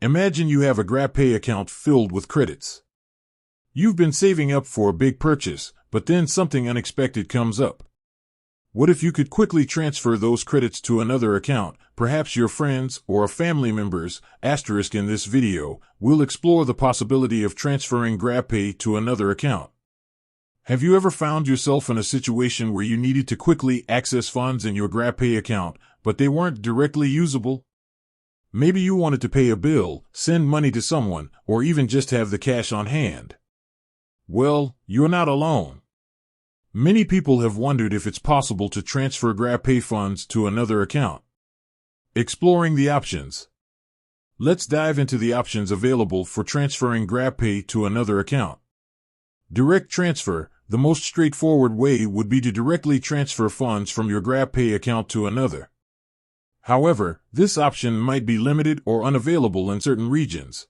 Imagine you have a GrabPay account filled with credits. You've been saving up for a big purchase, but then something unexpected comes up. What if you could quickly transfer those credits to another account, perhaps your friends or a family member's? In this video, we'll explore the possibility of transferring GrabPay to another account. Have you ever found yourself in a situation where you needed to quickly access funds in your GrabPay account, but they weren't directly usable? Maybe you wanted to pay a bill, send money to someone, or even just have the cash on hand. Well, you're not alone. Many people have wondered if it's possible to transfer GrabPay funds to another account. Exploring the options. Let's dive into the options available for transferring GrabPay to another account. Direct transfer. The most straightforward way would be to directly transfer funds from your GrabPay account to another. However, this option might be limited or unavailable in certain regions.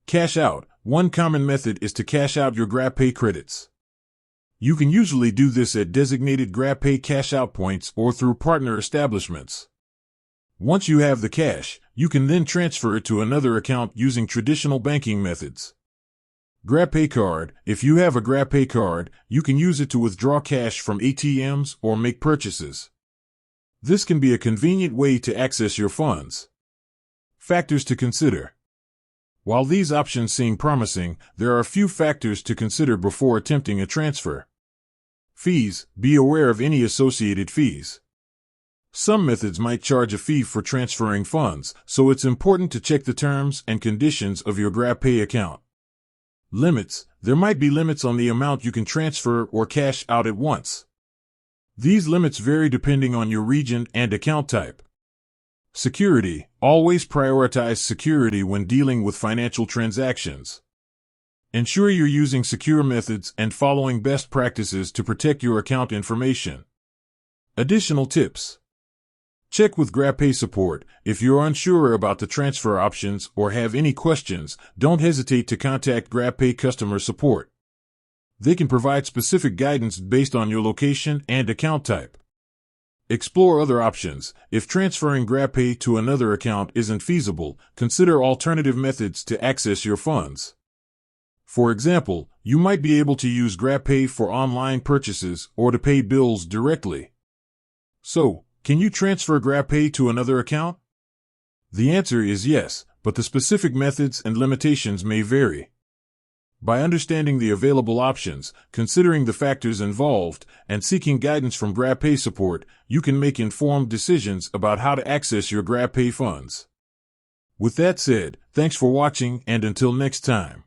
Cash out. One common method is to cash out your GrabPay credits. You can usually do this at designated GrabPay cash out points or through partner establishments. Once you have the cash, you can then transfer it to another account using traditional banking methods. GrabPay card. If you have a GrabPay card, you can use it to withdraw cash from ATMs or make purchases. This can be a convenient way to access your funds. Factors to consider. While these options seem promising, there are a few factors to consider before attempting a transfer. Fees. Be aware of any associated fees. Some methods might charge a fee for transferring funds, so it's important to check the terms and conditions of your GrabPay account. Limits. There might be limits on the amount you can transfer or cash out at once. These limits vary depending on your region and account type. Security. Always prioritize security when dealing with financial transactions. Ensure you're using secure methods and following best practices to protect your account information. Additional tips. Check with GrabPay support. If you're unsure about the transfer options or have any questions, don't hesitate to contact GrabPay customer support. They can provide specific guidance based on your location and account type. Explore other options. If transferring GrabPay to another account isn't feasible, consider alternative methods to access your funds. For example, you might be able to use GrabPay for online purchases or to pay bills directly. So, can you transfer GrabPay to another account? The answer is yes, but the specific methods and limitations may vary. By understanding the available options, considering the factors involved, and seeking guidance from GrabPay support, you can make informed decisions about how to access your GrabPay funds. With that said, thanks for watching, and until next time.